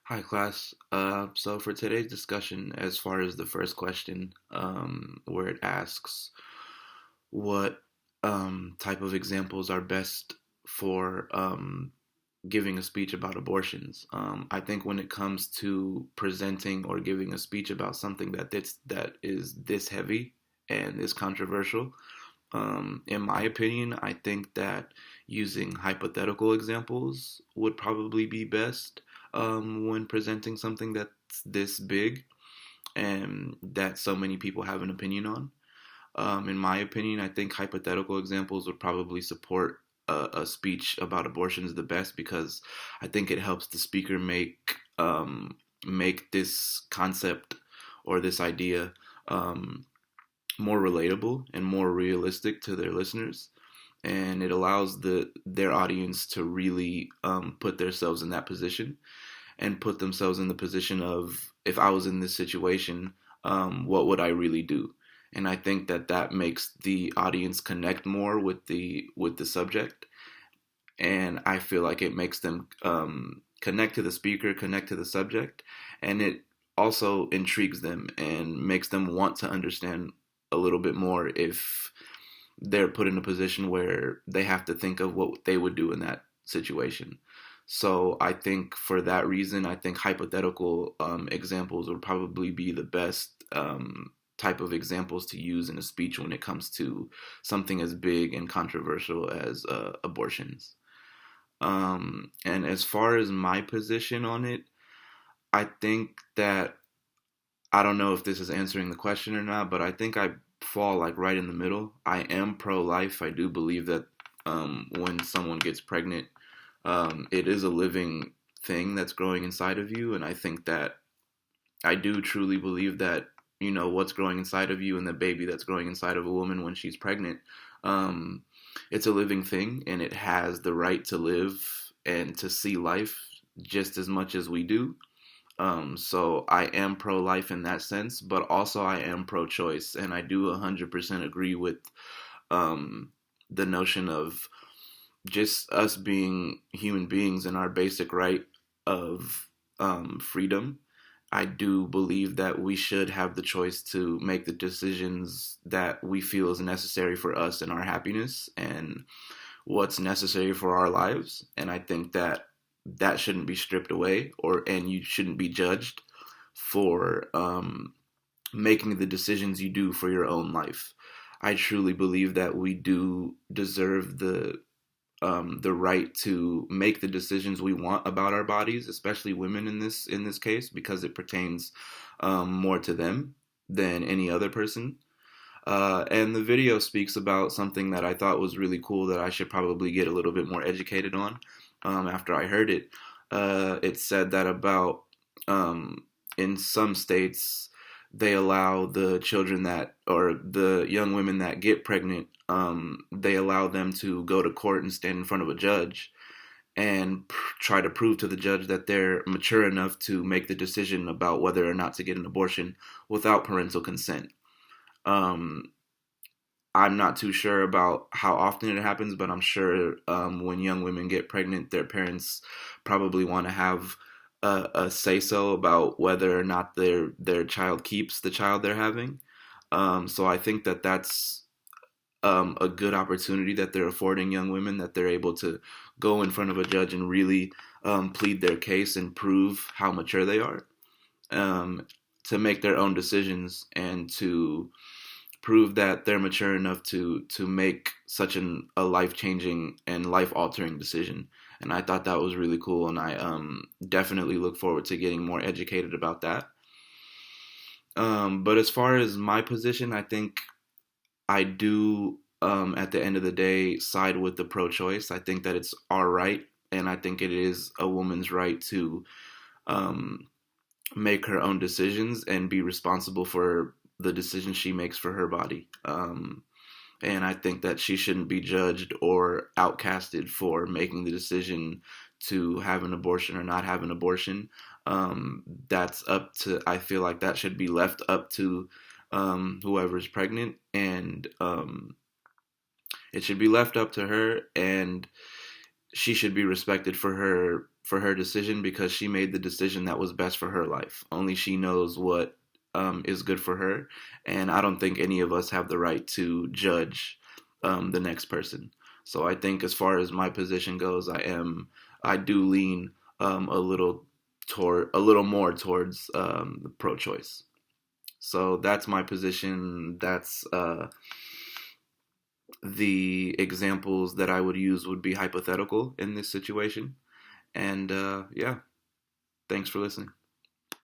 Hi, class. So for today's discussion, as far as the first question, where it asks what type of examples are best for giving a speech about abortions, I think when it comes to presenting or giving a speech about something that is this heavy and is controversial, in my opinion, I think that using hypothetical examples would probably be best when presenting something that's this big and that so many people have an opinion on. In my opinion, I think hypothetical examples would probably support a speech about abortions the best because I think it helps the speaker make this concept or this idea more relatable and more realistic to their listeners, and it allows their audience to really put themselves in that position and put themselves in the position of, if I was in this situation, what would I really do? And I think that that makes the audience connect more with the subject, and I feel like it makes them connect to the speaker, connect to the subject, and it also intrigues them and makes them want to understand a little bit more if they're put in a position where they have to think of what they would do in that situation. So I think for that reason, I think hypothetical examples would probably be the best type of examples to use in a speech when it comes to something as big and controversial as abortions. And as far as my position on it, I think that I don't know if this is answering the question or not, but I think I fall like right in the middle. I am pro-life. I do believe that when someone gets pregnant, it is a living thing that's growing inside of you, and I think that I do truly believe that what's growing inside of you and the baby that's growing inside of a woman when she's pregnant, um, it's a living thing, and it has the right to live and to see life just as much as we do. So I am pro-life in that sense, but also I am pro-choice, and I do 100% agree with um, the notion of just us being human beings and our basic right of freedom. I do believe that we should have the choice to make the decisions that we feel is necessary for us and our happiness and what's necessary for our lives. And I think that that shouldn't be stripped away, and you shouldn't be judged for making the decisions you do for your own life. I truly believe that we do deserve the right to make the decisions we want about our bodies, especially women in this case, because it pertains more to them than any other person. And the video speaks about something that I thought was really cool that I should probably get a little bit more educated on after I heard it. It said that about in some states they allow the children that or the young women that get pregnant, they allow them to go to court and stand in front of a judge and try to prove to the judge that they're mature enough to make the decision about whether or not to get an abortion without parental consent. Um, I'm not too sure about how often it happens, but I'm sure when young women get pregnant, their parents probably want to have a say so about whether or not their child keeps the child they're having. So I think that that's a good opportunity that they're affording young women, that they're able to go in front of a judge and really plead their case and prove how mature they are, um, to make their own decisions and to prove that they're mature enough to make such a life changing and life altering decision. And I thought that was really cool, and I definitely look forward to getting more educated about that. But as far as my position, I think I do, at the end of the day, side with the pro choice. I think that it's our right, and I think it is a woman's right to um, make her own decisions and be responsible for the decisions she makes for her body. And I think that she shouldn't be judged or outcasted for making the decision to have an abortion or not have an abortion. That's up to, I feel like that should be left up to whoever's pregnant, and it should be left up to her, and she should be respected for her for her decision because she made the decision that was best for her life. Only she knows what is good for her, and I don't think any of us have the right to judge the next person. So I think, as far as my position goes, I do lean a little more towards the pro-choice. So that's my position. That's the examples that I would use would be hypothetical in this situation. And yeah, thanks for listening.